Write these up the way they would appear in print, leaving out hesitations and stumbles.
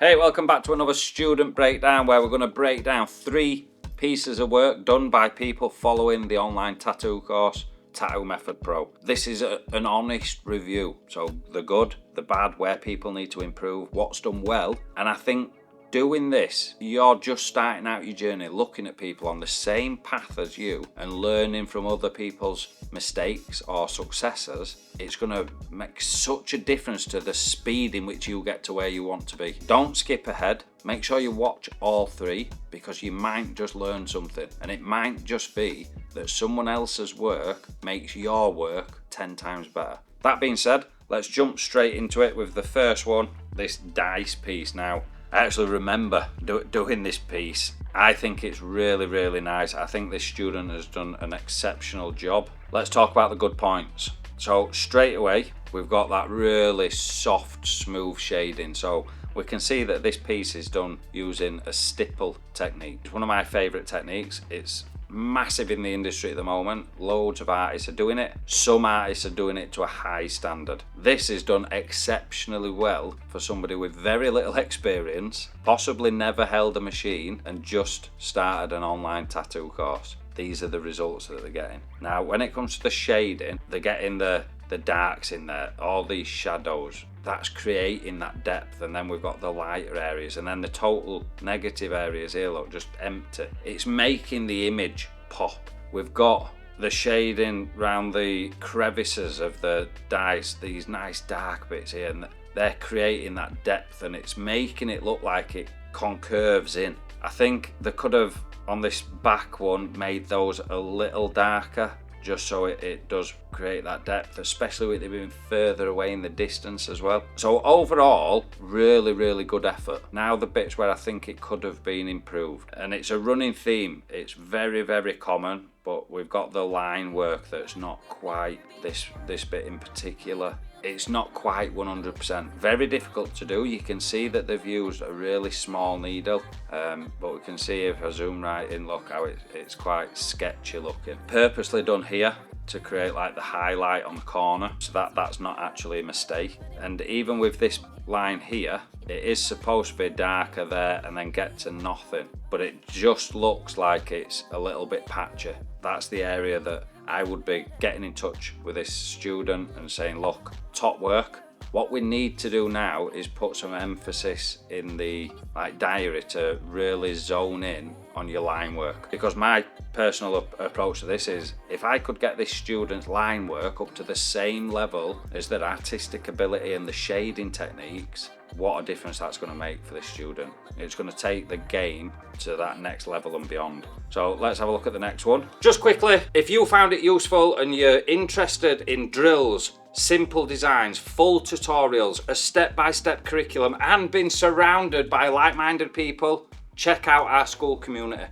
Hey, welcome back to another student breakdown where we're going to break down 3 pieces of work done by people following the online tattoo course, Tattoo Method Pro. This is an honest review, so the good, the bad, where people need to improve, what's done well, and I think doing this, you're just starting out your journey, looking at people on the same path as you and learning from other people's mistakes or successes. It's going to make such a difference to the speed in which you get to where you want to be. Don't skip ahead. Make sure you watch all 3 because you might just learn something, and it might just be that someone else's work makes your work 10 times better. That being said, let's jump straight into it with the first one, this dice piece. Now, I actually remember doing this piece. I think it's really nice. I think this student has done an exceptional job. Let's talk about the good points. So straight away, we've got that really soft, smooth shading. So we can see that this piece is done using a stipple technique. It's one of my favourite techniques. It's massive in the industry at the moment. Loads of artists are doing it. Some artists are doing it to a high standard. This is done exceptionally well for somebody with very little experience, possibly never held a machine and just started an online tattoo course. These are the results that they're getting. Now, when it comes to the shading, they're getting the darks in there, all these shadows. That's creating that depth, and then we've got the lighter areas, and then the total negative areas here look just empty. It's making the image pop. We've got the shading around the crevices of the dice, these nice dark bits here, and they're creating that depth, and it's making it look like it concurves in. I think they could have, on this back one, made those a little darker, just so it does create that depth, especially with it being further away in the distance as well. So overall, really good effort. Now the bits where I think it could have been improved, and it's a running theme. It's very common, but we've got the line work that's not quite, this bit in particular, it's not quite 100%. Very difficult to do. You can see that they've used a really small needle, but we can see if I zoom right in, look how it's quite sketchy looking. Purposely done here to create like the highlight on the corner, so that's not actually a mistake. And even with this line here, it is supposed to be darker there and then get to nothing, but it just looks like it's a little bit patchy. That's the area that I would be getting in touch with this student and saying, look, top work. What we need to do now is put some emphasis in the diary to really zone in on your line work. Because my personal approach to this is, if I could get this student's line work up to the same level as their artistic ability and the shading techniques, what a difference that's going to make for the student. It's going to take the game to that next level and beyond. So let's have a look at the next one. Just quickly, if you found it useful and you're interested in drills, simple designs, full tutorials, a step-by-step curriculum, and been surrounded by like-minded people, check out our school community.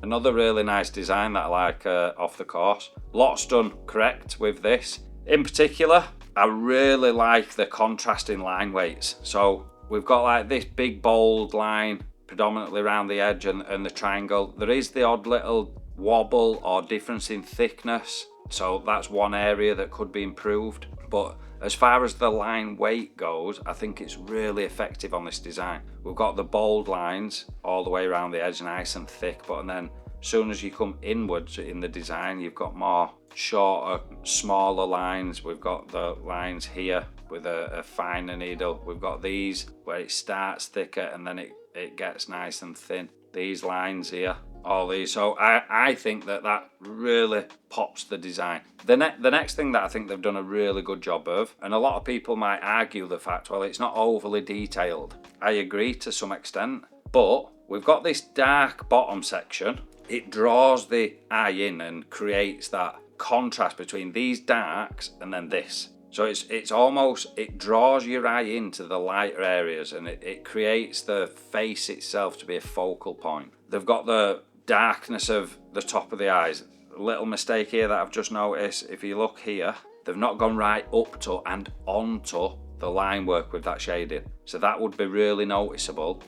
Another really nice design that I like off the course. Lots done correct with this. In particular, I really like the contrasting line weights. So we've got like this big bold line predominantly around the edge and the triangle. There is the odd little wobble or difference in thickness, so that's one area that could be improved. But as far as the line weight goes, I think it's really effective on this design. We've got the bold lines all the way around the edge, nice and thick, but then as soon as you come inwards in the design, you've got more shorter, smaller lines. We've got the lines here with a finer needle. We've got these where it starts thicker and then it gets nice and thin. These lines here, all these. So I think that really pops the design. The next thing that I think they've done a really good job of, and a lot of people might argue the fact, well, it's not overly detailed. I agree to some extent, but we've got this dark bottom section. It draws the eye in and creates that contrast between these darks and then this. So it's almost, it draws your eye into the lighter areas, and it creates the face itself to be a focal point. They've got the darkness of the top of the eyes. A little mistake here that I've just noticed, if you look here, they've not gone right up to and onto the line work with that shading. So that would be really noticeable.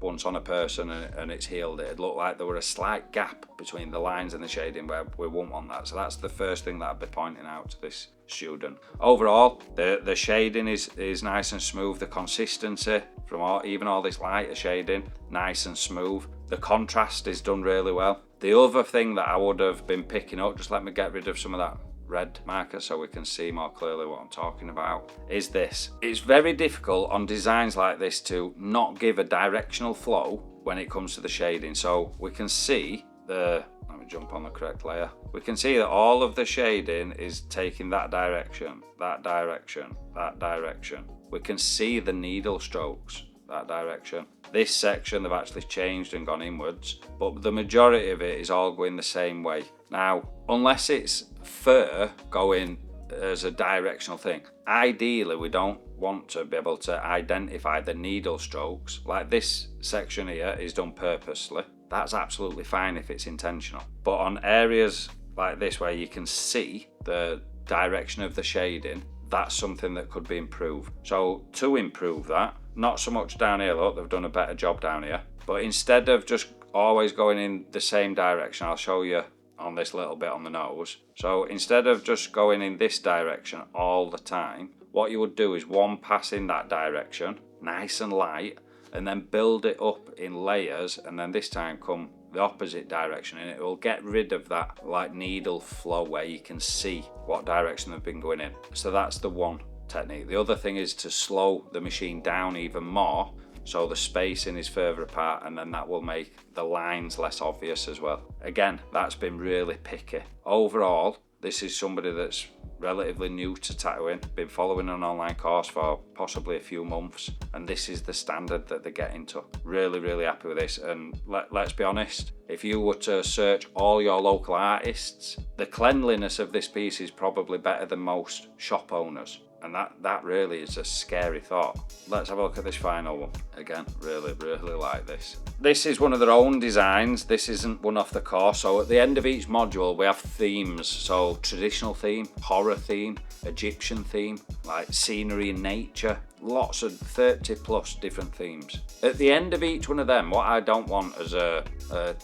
once on a person and it's healed, it'd look like there were a slight gap between the lines and the shading where we won't want that. So that's the first thing that I'd be pointing out to this student. Overall, the shading is nice and smooth. The consistency from even all this lighter shading, nice and smooth. The contrast is done really well. The other thing that I would have been picking up, just let me get rid of some of that red marker so we can see more clearly what I'm talking about, is this. It's very difficult on designs like this to not give a directional flow when it comes to the shading. So we can see let me jump on the correct layer. We can see that all of the shading is taking that direction, that direction, that direction. We can see the needle strokes, that direction. This section they've actually changed and gone inwards, but the majority of it is all going the same way. Now, unless it's fur going as a directional thing, ideally we don't want to be able to identify the needle strokes. Like this section here is done purposely. That's absolutely fine if it's intentional. But on areas like this where you can see the direction of the shading, that's something that could be improved. So to improve that, not so much down here, look, they've done a better job down here, but instead of just always going in the same direction, I'll show you on this little bit on the nose. So instead of just going in this direction all the time, what you would do is one pass in that direction, nice and light, and then build it up in layers, and then this time come the opposite direction, and it will get rid of that like needle flow where you can see what direction they've been going in. So that's the one technique. The other thing is to slow the machine down even more so the spacing is further apart, and then that will make the lines less obvious as well. Again, that's been really picky. Overall, this is somebody that's relatively new to tattooing, been following an online course for possibly a few months, and this is the standard that they're getting to. Really, really happy with this. And let's be honest, if you were to search all your local artists, the cleanliness of this piece is probably better than most shop owners. And that really is a scary thought. Let's have a look at this final one. Again, really, really like this. This is one of their own designs. This isn't one off the course. So at the end of each module, we have themes. So traditional theme, horror theme, Egyptian theme, like scenery and nature. Lots of 30 plus different themes. At the end of each one of them, what I don't want as a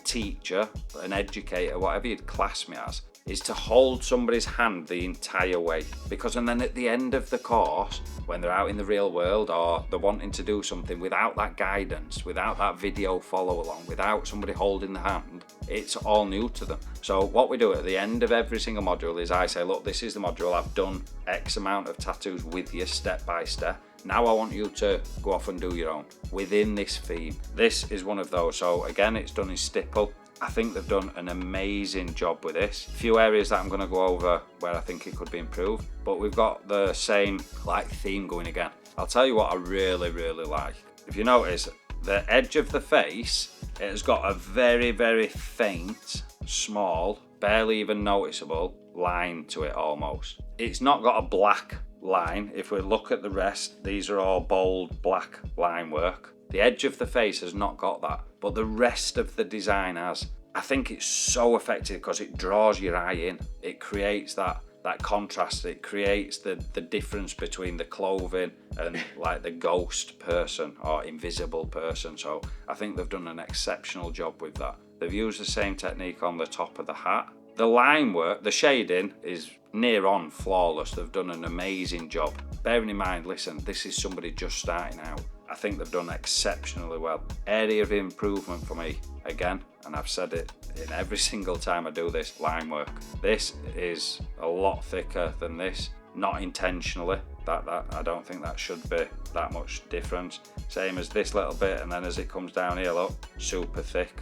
teacher, an educator, whatever you'd class me as, is to hold somebody's hand the entire way. Because and then at the end of the course, when they're out in the real world or they're wanting to do something without that guidance, without that video follow along, without somebody holding the hand, it's all new to them. So what we do at the end of every single module is I say, look, this is the module, I've done X amount of tattoos with you step by step. Now I want you to go off and do your own within this theme. This is one of those. So again, it's done in stipple. I think they've done an amazing job with this. A few areas that I'm going to go over where I think it could be improved, but we've got the same like theme going again. I'll tell you what I really, really like. If you notice, the edge of the face, it has got a very, very faint, small, barely even noticeable line to it almost. It's not got a black line. If we look at the rest, these are all bold black line work. The edge of the face has not got that, but the rest of the design has. I think it's so effective because it draws your eye in. It creates that contrast. It creates the difference between the clothing and like the ghost person or invisible person. So I think they've done an exceptional job with that. They've used the same technique on the top of the hat. The line work, the shading is near on flawless. They've done an amazing job. Bearing in mind, listen, this is somebody just starting out. I think they've done exceptionally well. Area of improvement for me, again, and I've said it in every single time I do this, line work. This is a lot thicker than this, not intentionally. That I don't think that should be that much difference. Same as this little bit, and then as it comes down here, look, super thick.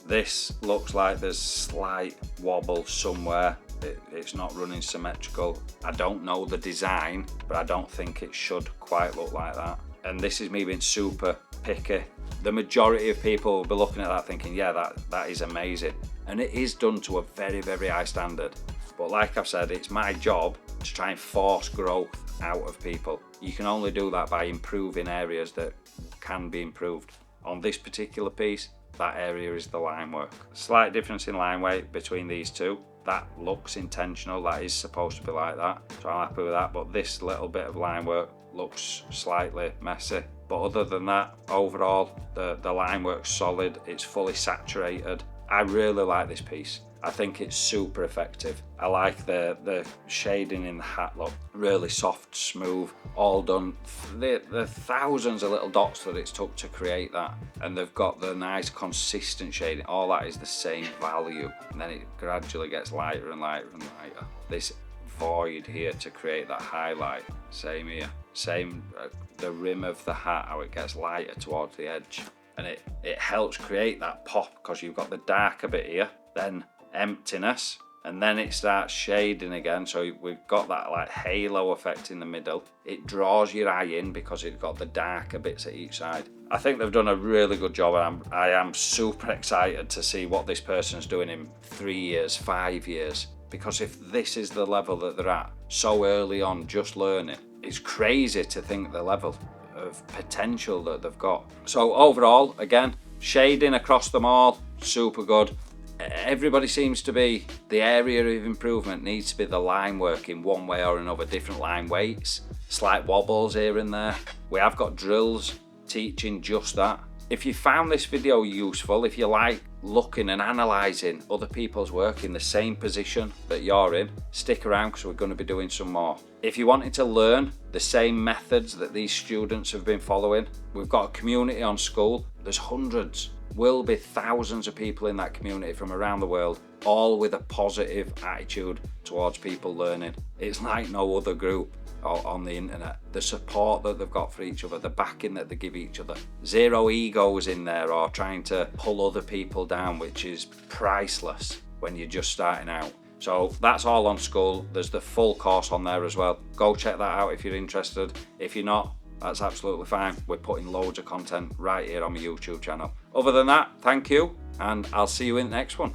This looks like there's slight wobble somewhere. It's not running symmetrical. I don't know the design, but I don't think it should quite look like that. And this is me being super picky. The majority of people will be looking at that thinking, yeah, that is amazing. And it is done to a very, very high standard. But like I've said, it's my job to try and force growth out of people. You can only do that by improving areas that can be improved. On this particular piece, that area is the line work. Slight difference in line weight between these two. That looks intentional, that is supposed to be like that. So I'm happy with that, but this little bit of line work looks slightly messy. But other than that, overall, the line work's solid. It's fully saturated. I really like this piece. I think it's super effective. I like the shading in the hat look. Really soft, smooth, all done. The thousands of little dots that it's took to create that. And they've got the nice consistent shading. All that is the same value. And then it gradually gets lighter and lighter and lighter. This void here to create that highlight. Same here. Same, the rim of the hat, how it gets lighter towards the edge. And it helps create that pop because you've got the darker bit here, then emptiness, and then it starts shading again. So we've got that like halo effect in the middle. It draws your eye in because it's got the darker bits at each side. I think they've done a really good job, and I am super excited to see what this person's doing in 3 years, 5 years. Because if this is the level that they're at so early on, just learning, it's crazy to think the level of potential that they've got. So overall, again, shading across them all, super good. Everybody seems to be, the area of improvement needs to be the line work in one way or another, different line weights, slight wobbles here and there. We have got drills teaching just that. If you found this video useful, if you like looking and analysing other people's work in the same position that you're in, stick around because we're going to be doing some more. If you wanted to learn the same methods that these students have been following, we've got a community on School. There's hundreds, will be thousands of people in that community from around the world, all with a positive attitude towards people learning. It's like no other group on the internet. The support that they've got for each other, the backing that they give each other, zero egos in there or trying to pull other people down, which is priceless when you're just starting out. So that's all on School. There's the full course on there as well. Go check that out if you're interested. If you're not, that's absolutely fine. We're putting loads of content right here on my YouTube channel. Other than that, thank you, and I'll see you in the next one.